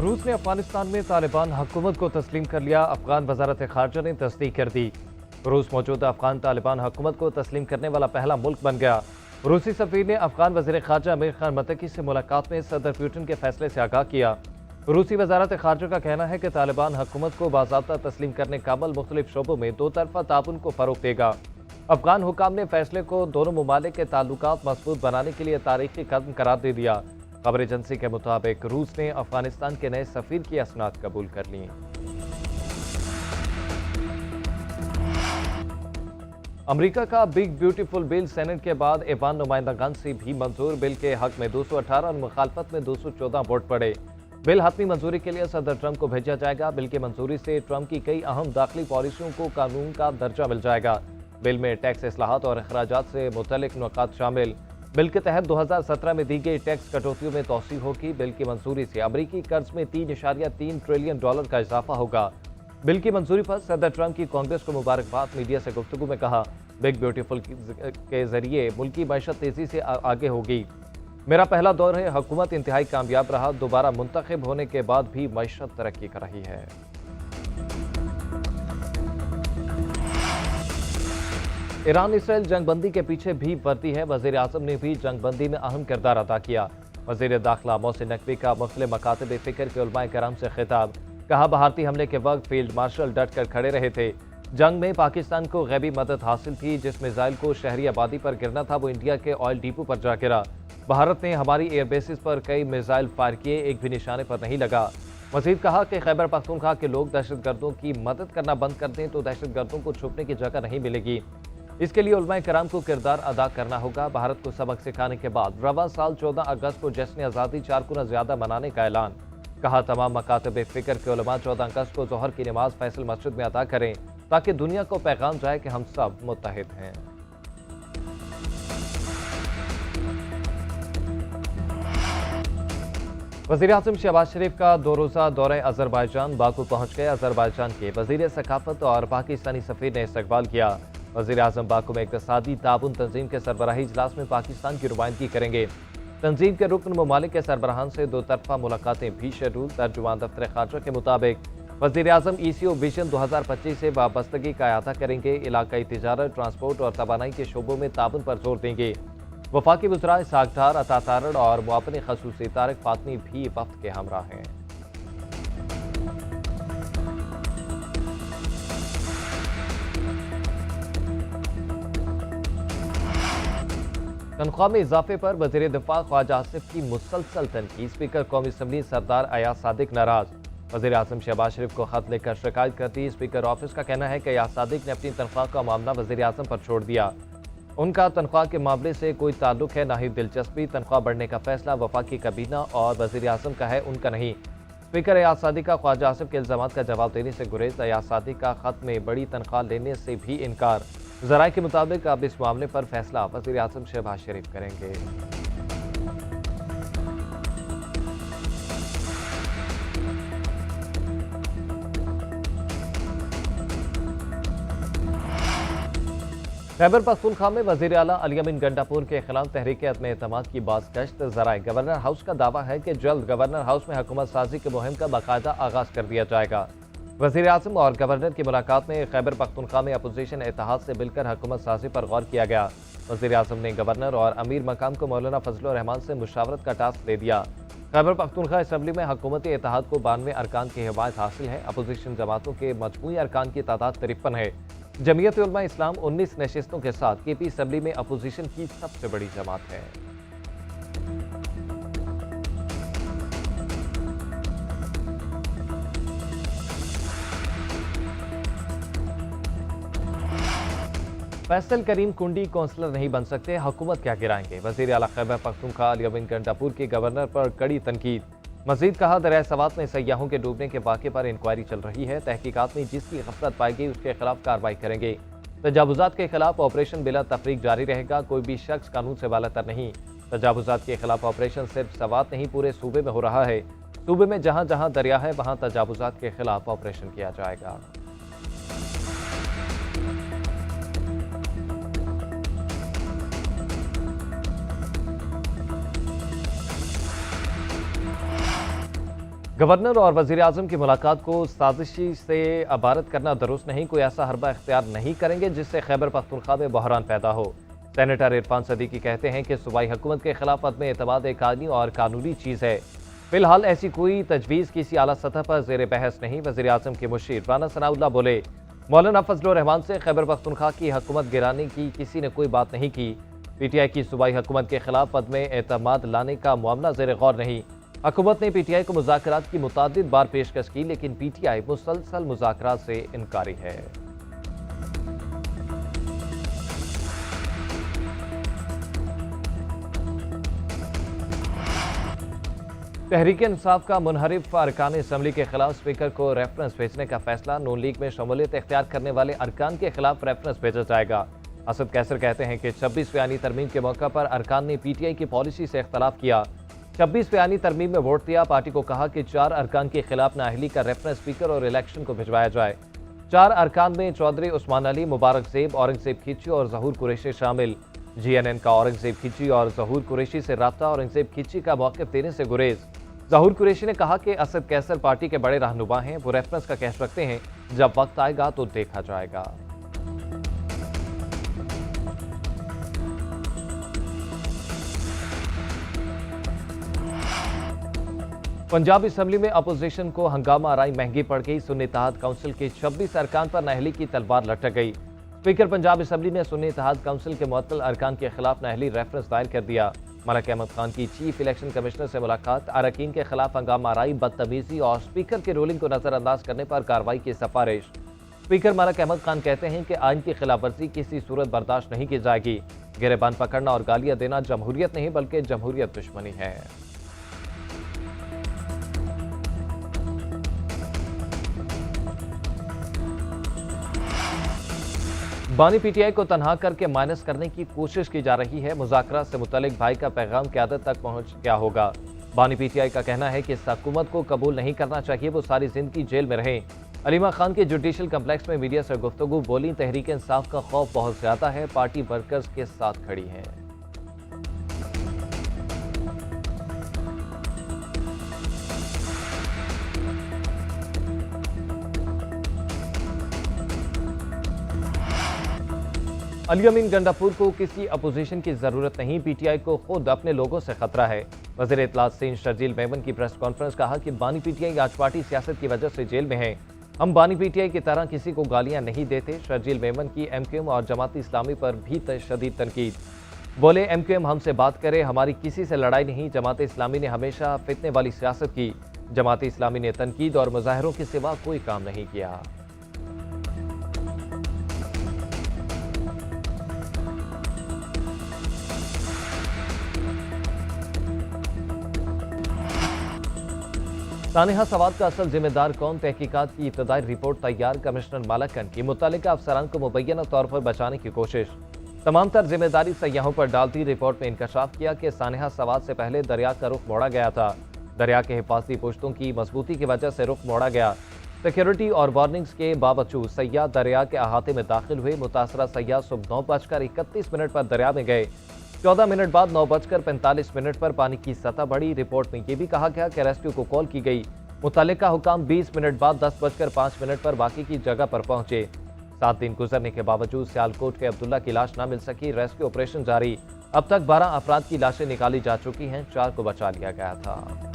रूस ने अफगानिस्तान में तालिबान हुकूमत को तस्लीम कर लिया। अफगान वजारत खारजा ने तस्दीक कर दी। रूस मौजूदा अफगान तालिबान हुकूमत को तस्लीम करने वाला पहला मुल्क बन गया। रूसी सफीर ने अफगान वज़ीर खारजा अमीर खान मतकी से मुलाकात में सदर पुतिन के फैसले से आगाह किया। रूसी वजारत खारजा का कहना है कि तालिबान हुकूमत को बाज़ाब्ता तस्लीम करने का अमल मुख्तलिफ शोबों में दो तरफा ताउन को फ़रोग़ देगा। अफगान हुकाम ने फैसले को दोनों ममालिक के ताल्लुकात मजबूत बनाने के लिए तारीखी कदम करार दे दिया। खबर एजेंसी के मुताबिक रूस ने अफगानिस्तान के नए सफीर की असनाद कबूल कर ली। अमेरिका का बिग ब्यूटीफुल बिल सेनेट के बाद ऐवान नुमाइंदगान से भी मंजूर। बिल के हक में 218 और मुखालफत में 214 वोट पड़े। बिल हतमी मंजूरी के लिए सदर ट्रंप को भेजा जाएगा। बिल की मंजूरी से ट्रंप की कई अहम दाखिली पॉलिसियों को कानून का दर्जा मिल जाएगा। बिल में टैक्स इस्लाहात और अखराजात से मुतल्लिक नुकात शामिल। बिल के तहत 2017 में दी गई टैक्स कटौतियों में तोसी होगी। बिल की मंजूरी से अमरीकी कर्ज में $3.3 ट्रिलियन का इजाफा होगा। बिल की मंजूरी पर सदर ट्रंप की कांग्रेस को मुबारकबाद। मीडिया से गुफ्तगू में कहा, बिग ब्यूटीफुल के जरिए मुल्की मैशत तेजी से आगे होगी। मेरा पहला दौर है हुकूमत इंतहाई कामयाब रहा। दोबारा मुंतखब होने के बाद भी मैशत तरक्की कर रही है। ईरान इसराइल जंगबंदी के पीछे भी बढ़ती है। वजीर आजम ने भी जंगबंदी में अहम किरदार अदा किया। वजीर दाखिला मोहसिन नकवी का मुख्तलिफ मकातब फिक्र के उलमाए कराम से खिताब। कहा, भारतीय हमले के वक्त फील्ड मार्शल डट कर खड़े रहे थे। जंग में पाकिस्तान को गैबी मदद हासिल थी। जिस मिसाइल को शहरी आबादी पर गिरना था वो इंडिया के ऑयल डिपो पर जा गिरा। भारत ने हमारी एयरबेसिस पर कई मिसाइल फायर किए, एक भी निशाने पर नहीं लगा। मजीद कहा कि खैबर पख्तूनख्वा के लोग दहशतगर्दों की मदद करना बंद कर दें तो दहशतगर्दों को छुपने की जगह नहीं मिलेगी। इसके लिए उलमाए कराम को किरदार अदा करना होगा। भारत को सबक सिखाने के बाद रवा साल 14 अगस्त को जश्न आज़ादी 4 गुना ज्यादा मनाने का ऐलान। कहा, तमाम मकातब फिक्र के उलमा 14 अगस्त को जोहर की नमाज फैसल मस्जिद में अदा करें ताकि दुनिया को पैगाम जाए कि हम सब मुत्तहिद हैं। वज़ीर आज़म शहबाज शरीफ का 2 रोज़ा दौरे अज़रबैजान बाकू पहुंच गए। अज़रबैजान के वज़ीर सकाफत और पाकिस्तानी सफ़ीर ने इस्तकबाल किया। वज़ीर आज़म बाकू में इक़्तिसादी ताउन तंजीम के सरबराही इजलास में पाकिस्तान की नुमाइंदगी करेंगे। तंजीम के रुकन ममालिक के सरबराहान से 2 तरफा मुलाकातें भी शेड्यूल। तर्जुमान दफ्तर खारजा के मुताबिक वज़ीर आज़म ECO विजन 2025 से वाबस्तगी का अहाता करेंगे। इलाकाई तिजारत, ट्रांसपोर्ट और तवानाई के शोबों में ताउन पर जोर देंगे। वफाकी वज़रा इसहाक डार, अता तारड़ और मुआविन ख़ुसूसी तारिक फातमी भी वफ्द के हमरा हैं। तनख्वाह में इजाफे पर वज़ीर दिफा ख्वाजा आसिफ की मुसलसल तनकीद। स्पीकर कौमी असम्बली सरदार अयाज सादिक नाराज। वज़ीर आज़म शहबाज शरीफ को खत लेकर शिकायत कर दी। स्पीकर ऑफिस का कहना है कि अयाज सादिक ने अपनी तनख्वाह का मामला वज़ीर आज़म पर छोड़ दिया। उनका तनख्वाह के मामले से कोई ताल्लुक है, ना ही दिलचस्पी। तनख्वाह बढ़ने का फैसला वफाकी काबीना और वज़ीर आज़म का है, उनका नहीं। स्पीकर अयाज सादिक का ख्वाजा आसिफ के इल्ज़ामात का जवाब देने से गुरेज। अयाज सादिक का खत में बड़ी तनख्वाह लेने से भी इनकार। ज़राए के मुताबिक अब इस मामले पर फैसला वज़ीर आज़म शहबाज शरीफ करेंगे। खैबर पख्तूनख्वा में वज़ीर आला अली अमीन गंडापुर के खिलाफ तहरीक अदम एतमाद की बाज़गश्त। ज़राए गवर्नर हाउस का दावा है कि जल्द गवर्नर हाउस में हुकूमत साजी की मुहिम का बाकायदा आगाज कर दिया जाएगा। वज़ीर आज़म और गवर्नर की मुलाकात में खैबर पख्तूनख्वा में अपोजिशन इत्तेहाद से मिलकर हुकूमत साजी पर गौर किया गया। वज़ीर आज़म ने गवर्नर और अमीर मकाम को मौलाना फजलुर रहमान से मुशावरत का टास्क दे दिया। खैबर पख्तूनख्वा असम्बली में हुकूमती इत्तेहाद को 92 अरकान की हिमायत हासिल है। अपोजिशन जमातों के मजमूई अरकान की तादाद 53 है। जमीयत उलमा इस्लाम 19 नशिस्तों के साथ KP असम्बली में अपोजिशन की सबसे बड़ी जमात है। फैसल करीम कुंडी काउंसलर नहीं बन सकते, हुकूमत क्या गिराएंगे। वज़ीर आला खैबर पख्तूनख्वा अली अमीन गंडापुर के गवर्नर पर कड़ी तनकीद। मजीद कहा, दरिया सवात में सयाहों के डूबने के वाक़े पर इंक्वायरी चल रही है। तहकीकात में जिसकी गफलत पाई गई उसके खिलाफ कार्रवाई करेंगे। तजावुजात के खिलाफ ऑपरेशन बिला तफरीक जारी रहेगा। कोई भी शख्स कानून से बालातर नहीं। तजावुजात के खिलाफ ऑपरेशन सिर्फ सवात नहीं पूरे सूबे में हो रहा है। सूबे में जहाँ जहाँ दरिया है वहाँ तजावुजात के खिलाफ ऑपरेशन किया जाएगा। गवर्नर और वजीर आजम की मुलाकात को साजिशी से अबारत करना दुरुस्त नहीं, कोई ऐसा हरबा इख्तियार नहीं करेंगे जिससे खैबर पख्तूनख्वा में बहरान पैदा हो। सेनेटर इरफान सदीकी कहते हैं कि सूबाई हुकूमत के खिलाफ अदम एतमाद एक आदमी और कानूनी चीज़ है। फिलहाल ऐसी कोई तजवीज़ किसी आला सतह पर जेर बहस नहीं। वज़ीर आज़म के मुशीर राना सनाउल्लाह बोले, मौलाना फजलुर रहमान से खैबर पख्तूनख्वा की हुकूमत गिराने की किसी ने कोई बात नहीं की। पीटीआई की सूबाई हुकूमत के खिलाफ अदम एतमाद लाने का मामला जेर गौर नहीं। हुकूमत ने पीटीआई को मुज़ाकरात की मुतादिद बार पेशकश की, लेकिन पीटीआई मुसलसल मुज़ाकरात से इनकारी है। तहरीक इंसाफ का मुनहरिफ अरकान असम्बली के खिलाफ स्पीकर को रेफरेंस भेजने का फैसला। नून लीग में शमूलियत इख्तियार करने वाले अरकान के खिलाफ रेफरेंस भेजा जाएगा। असद कैसर कहते हैं कि 26वीं आईनी तरमीम के मौका पर अरकान ने पीटीआई की पॉलिसी से इख्तलाफ किया। 26वीं आईनी तरमीम में वोट दिया। पार्टी को कहा कि 4 अरकान के खिलाफ नाअहली का रेफरेंस स्पीकर और इलेक्शन को भिजवाया जाए। 4 अरकान में चौधरी उस्मान अली, मुबारक ज़ेब, औरंगज़ेब खिची और ज़हूर कुरैशी शामिल। GNN का औरंगज़ेब खिची और ज़हूर कुरैशी से राब्ता, औरंगज़ेब खिची का मौक़िफ़ देने से गुरेज। ज़हूर कुरैशी ने कहा कि असद कैसर पार्टी के बड़े रहनुमा हैं, वो रेफरेंस का कह सकते हैं, जब वक्त आएगा तो देखा जाएगा। पंजाब असम्बली में अपोजिशन को हंगामा आराई महंगी पड़ गई। सुन्नी इत्तेहाद काउंसिल के 26 अरकान पर नाअहली की तलवार लटक गई। स्पीकर पंजाब असम्बली ने सुन्नी इत्तेहाद काउंसिल के मुअत्तल अरकान के खिलाफ नाअहली रेफरेंस दायर कर दिया। मलक अहमद खान की चीफ इलेक्शन कमिश्नर से मुलाकात, अरकान के खिलाफ हंगामा आराई, बदतमीजी और स्पीकर की रूलिंग को नजरअंदाज करने पर कार्रवाई की सिफारिश। स्पीकर मलक अहमद खान कहते हैं कि आइन की खिलाफ वर्जी किसी सूरत बर्दाश्त नहीं की जाएगी। गिरेबान पकड़ना और गालियां देना जमहूरियत नहीं बल्कि जमहूरियत दुश्मनी है। बानी पीटीआई को तनहा करके माइनस करने की कोशिश की जा रही है। मुज़ाकरात से मुतल्लिक भाई का पैगाम क़यादत तक पहुंच गया होगा। बानी पीटीआई का कहना है कि इस हुकूमत को कबूल नहीं करना चाहिए, वो सारी जिंदगी जेल में रहें। अलीमा खान के जुडिशल कम्प्लेक्स में मीडिया से गुफ्तगू बोली, तहरीक इंसाफ का खौफ बहुत ज्यादा है, पार्टी वर्कर्स के साथ खड़ी है। अली अमीन गंडापुर को किसी अपोजिशन की जरूरत नहीं, पीटीआई को खुद अपने लोगों से खतरा है। वज़ीर इत्तलात सिंध शर्जील मेमन की प्रेस कॉन्फ्रेंस, कहा कि बानी पीटीआई आज पार्टी सियासत की वजह से जेल में है। हम बानी पीटीआई की तरह किसी को गालियां नहीं देते। शर्जील मेमन की एमक्यूएम और जमात इस्लामी पर भी शदीद तनकीद। बोले, एमक्यूएम हमसे बात करे, हमारी किसी से लड़ाई नहीं। जमात इस्लामी ने हमेशा फितने वाली सियासत की। जमात इस्लामी ने तनकीद और मुजाहरों के सिवा कोई काम नहीं किया। सानिहा सवाद का असल जिम्मेदार कौन, तहकीकात की इब्तदाई रिपोर्ट तैयार। कमिश्नर मालकन की मुतल्लिका अफसरान को मुबैना तौर पर बचाने की कोशिश। तमाम तर जिम्मेदारी सयाहों पर डालती रिपोर्ट में इंकशाफ किया कि सानिहा सवाद से पहले दरिया का रुख मोड़ा गया था। दरिया के हिफाजती पुश्तों की मजबूती की वजह से रुख मोड़ा गया। सिक्योरिटी और वार्निंग्स के बावजूद सयाह दरिया के अहाते में दाखिल हुए। मुतासरा सयाह सुबह 9:31 पर दरिया में गए। 14 मिनट बाद 9:45 पर पानी की सतह बढ़ी। रिपोर्ट में यह भी कहा गया कि रेस्क्यू को कॉल की गई। मुतल्लिका हुकाम 20 मिनट बाद 10:05 पर बाकी की जगह पर पहुंचे। 7 दिन गुजरने के बावजूद सियालकोट के अब्दुल्ला की लाश न मिल सकी। रेस्क्यू ऑपरेशन जारी। अब तक 12 अफराद की लाशें निकाली जा चुकी हैं, 4 को बचा लिया गया था।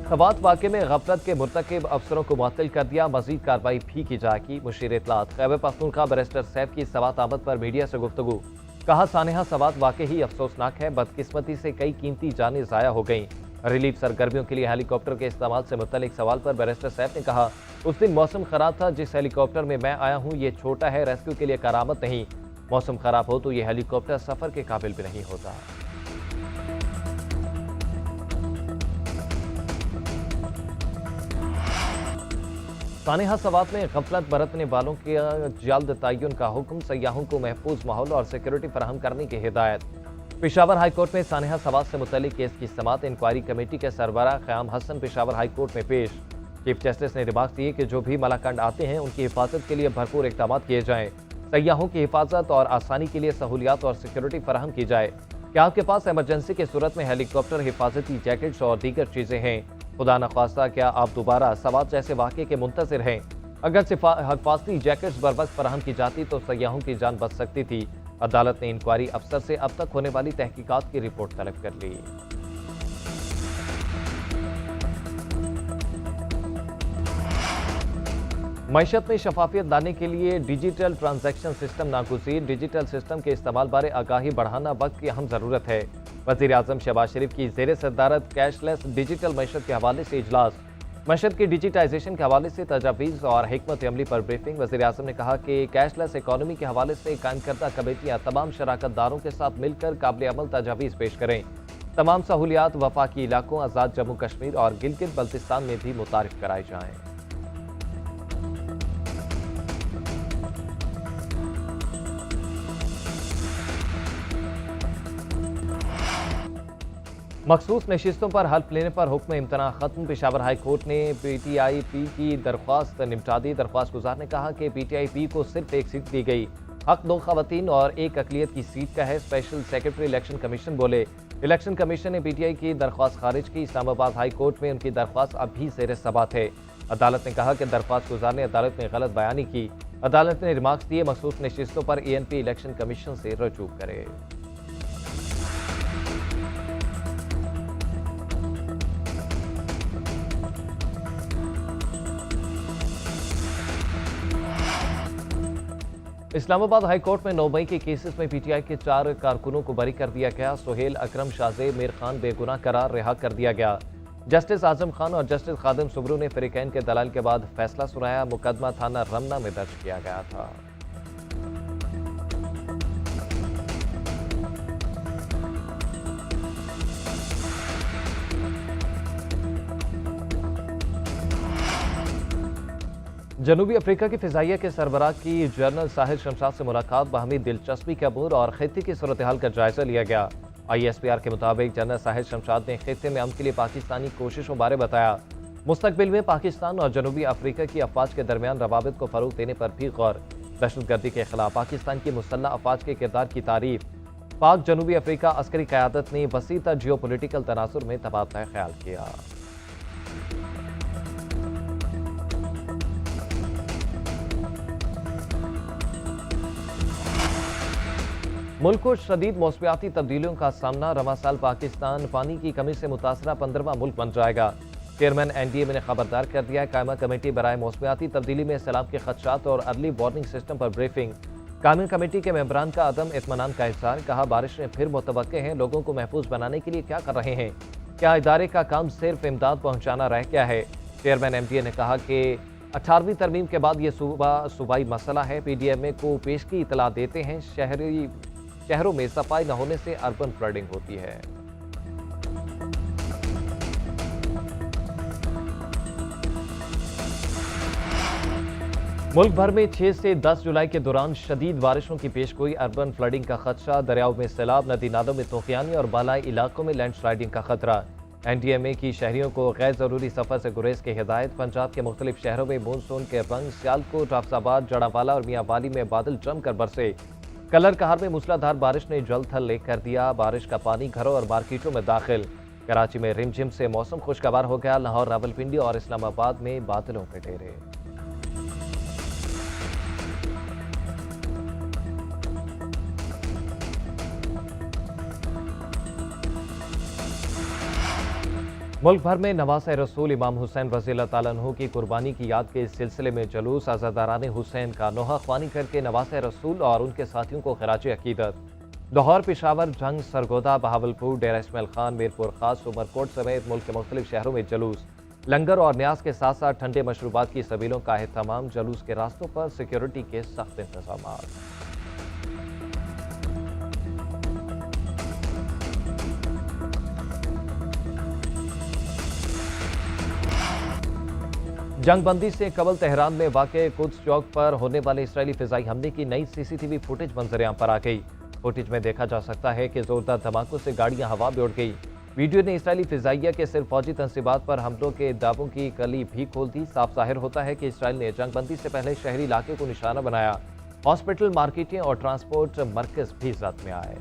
सवात वाक़े में गफलत के मुर्तकिब अफसरों को मुअत्तल कर दिया। मजीद कार्रवाई भी की जाएगी। मुशीर इत्तलात खैबर पख्तूनख्वा बैरिस्टर सैफ की सवात आमद पर मीडिया से गुफ्तगू, कहा सानिहा सवात वाकई ही अफसोसनाक है। बदकिस्मती से कई कीमती जानें ज़ाया हो गईं। रिलीफ सरगर्मियों के लिए हेलीकॉप्टर के इस्तेमाल से मुतल्लिक सवाल पर बैरिस्टर सैफ ने कहा, उस दिन मौसम खराब था। जिस हेलीकॉप्टर में मैं आया हूँ ये छोटा है, रेस्क्यू के लिए करामत नहीं। मौसम खराब हो तो ये हेलीकॉप्टर सफर के काबिल भी नहीं होता। सानिहा सवात में गफलत बरतने वालों के जल्द तयन का हुक्म। सयाहों को महफूज माहौल और सिक्योरिटी फराहम करने की हिदायत। पेशावर हाईकोर्ट में सानिहा सवात से मुतल्लिक केस की समाअत इंक्वायरी कमेटी के सरबराह क़याम हसन पेशावर हाईकोर्ट में पेश। चीफ जस्टिस ने रिमार्क दिए कि जो भी मलाकंड आते हैं उनकी हिफाजत के लिए भरपूर इक़दाम किए जाएँ। सयाहों की हिफाजत और आसानी के लिए सहूलियात और सिक्योरिटी फराहम की जाए। क्या आपके पास इमरजेंसी की सूरत में हेलीकॉप्टर, हिफाजती जैकेट्स और दीगर चीजें हैं? खुदा न खास्ता क्या आप दोबारा सवात जैसे वाक़े के मुंतज़िर हैं? अगर हिफाजती जैकेट्स बर वक्त फराहम की जाती तो सयाहों की जान बच सकती थी। अदालत ने इंक्वायरी अफसर से अब तक होने वाली तहकीकात की रिपोर्ट तलब कर ली। मईशत में शफाफियत लाने के लिए डिजिटल ट्रांजैक्शन सिस्टम नागुज़ीर। डिजिटल सिस्टम के इस्तेमाल बारे आगाही बढ़ाना वक्त की अहम ज़रूरत है। वज़ीर आज़म शहबाज शरीफ की ज़ेर सदारत कैशलेस डिजिटल मईशत के हवाले से इजलास। मईशत की डिजिटाइजेशन के हवाले से तजावीज़ और हिकमत अमली पर ब्रीफिंग। वज़ीर आज़म ने कहा कि कैशलेस इकॉनमी के हवाले से कायम करदा कमेटियाँ तमाम शराकतदारों के साथ मिलकर काबिल अमल तजावीज़ पेश करें। तमाम सहूलियात वफाकी इलाकों, आज़ाद जम्मू कश्मीर और गिलगित बल्तिस्तान में भी मुतारिफ कराई जाएँ। मखसूस नशिस्तों पर हल्फ लेने पर हुक्म इम्तना खत्म। पेशावर हाई कोर्ट ने PTIP की दरख्वास्त निपटा दी। दरख्वास्त गुजार ने कहा कि PTIP को सिर्फ एक सीट दी गई, हक 2 खवातीन और 1 अकलियत की सीट का है। स्पेशल सेक्रेटरी इलेक्शन कमीशन बोले, इलेक्शन कमीशन ने PTI की दरख्वास्त खारिज की। इस्लामाबाद हाई कोर्ट में उनकी दरख्वास्त अभी ज़ेर समाअत है। अदालत ने कहा कि दरख्वास्त गुजार ने अदालत में गलत बयानी की। अदालत ने रिमार्क्स दिए, मखसूस नशिस्तों पर ANP इलेक्शन कमीशन से रजू करे। इस्लामाबाद हाई कोर्ट में 9 मई के केसेस में PTI के 4 कारकुनों को बरी कर दिया गया। सुहेल, अकरम, शाहजेब, मीर खान बेगुनाह करार रिहा कर दिया गया। जस्टिस आजम खान और जस्टिस खादिम सुब्रू ने फरीकैन के दलाल के बाद फैसला सुनाया। मुकदमा थाना रमना में दर्ज किया गया था। जनूबी अफ्रीका की फिजाइया के सरबराह की जनरल साहिल शमशाद से मुलाकात, बाहमी दिलचस्पी के अमूर और खित्ते की सूरत हाल का जायजा लिया गया। ISPR के मुताबिक जनरल साहिल शमशाद ने खित्ते में अमन के लिए पाकिस्तानी कोशिशों बारे बताया। मुस्तकबिल में पाकिस्तान और जनूबी अफ्रीका की अफवाज के दरमियान रवाबित को फरोग देने पर भी गौर। दहशतगर्दी के खिलाफ पाकिस्तान की मुसल्लह अफवाज के किरदार की तारीफ। पाक जनूबी अफ्रीका अस्करी क़यादत ने वसीता जियो पोलिटिकल तनासुर में तबादला ख्याल किया। मुल्क को शदीद मौसमियाती तब्दीलियों का सामना। रवां साल पाकिस्तान पानी की कमी से मुतासरा 15वां मुल्क बन जाएगा। चेयरमैन NDA ने खबरदार कर दिया है। कायमा कमेटी बराए मौसमियाती तब्दीली में सैलाब के खदशात और अर्ली वार्निंग सिस्टम पर ब्रीफिंग। कायमा कमेटी के मेंबरान का अदम इत्मीनान का इज़हार। कहा, बारिश में फिर मुतवक्के हैं, लोगों को महफूज बनाने के लिए क्या कर रहे हैं? क्या इदारे का काम सिर्फ इमदाद पहुँचाना रह गया है? चेयरमैन MDA ने कहा कि 18वीं तरमीम के बाद ये सूबाई मसला है। PDMA को पेश की इतला देते हैं। शहरों में सफाई न होने से अर्बन फ्लडिंग होती है। मुल्क भर में 6 से 10 जुलाई के दौरान शदीद बारिशों की पेशगोई। अर्बन फ्लडिंग का खदशा, दरियाओं में सैलाब, नदी नालों में तूफानी और बालाई इलाकों में लैंडस्लाइडिंग का खतरा। NDMA की शहरियों को गैर जरूरी सफर से गुरेज की हिदायत। पंजाब के मुख्तलिफ शहरों में मानसून के रंग। सियालकोट, हाफजाबाद, जड़ावाला और मियांवाली में बादल जमकर बरसे। कलर कहार में मूसलाधार बारिश ने जल थल ले कर दिया। बारिश का पानी घरों और मार्केटों में दाखिल। कराची में रिमझिम से मौसम खुशगवार हो गया। लाहौर, रावलपिंडी और इस्लामाबाद में बादलों के डेरे। मुल्क भर में नवासे रसूल इमाम हुसैन रज़ियल्लाहु तआला अन्हु की कुर्बानी की याद के सिलसिले में जुलूस। आज़ादारान हुसैन का नोहा ख्वानी करके नवासे रसूल और उनके साथियों को खिराज अकीदत। लाहौर, पेशावर, जंग, सरगोदा, बहावलपुर, डेरा इस्माइल खान, मीरपुर खास, उमरकोट समेत मुल्क के मुख्तलिफ शहरों में जुलूस। लंगर और न्याज के साथ साथ ठंडे मशरूबात की सबीलों का एहतमाम। जुलूस के रास्तों पर सिक्योरिटी के सख्त इंतजाम। जंगबंदी से कबल तेहरान में वाक़े कुद्स चौक पर होने वाले इसराइली फ़िज़ाई हमले की नई CCTV फुटेज मंजर-ए-आम पर आ गई। फुटेज में देखा जा सकता है कि जोरदार धमाकों से गाड़ियां हवा में उड़ गई। वीडियो ने इसराइली फ़िज़ाइया के सिर्फ फौजी तंसीबात पर हमलों के दावों की कली भी खोल दी। साफ ज़ाहिर होता है कि इसराइल ने जंगबंदी से पहले शहरी इलाके को निशाना बनाया। हॉस्पिटल, मार्केटें और ट्रांसपोर्ट मरकज़ भी ज़द में आए।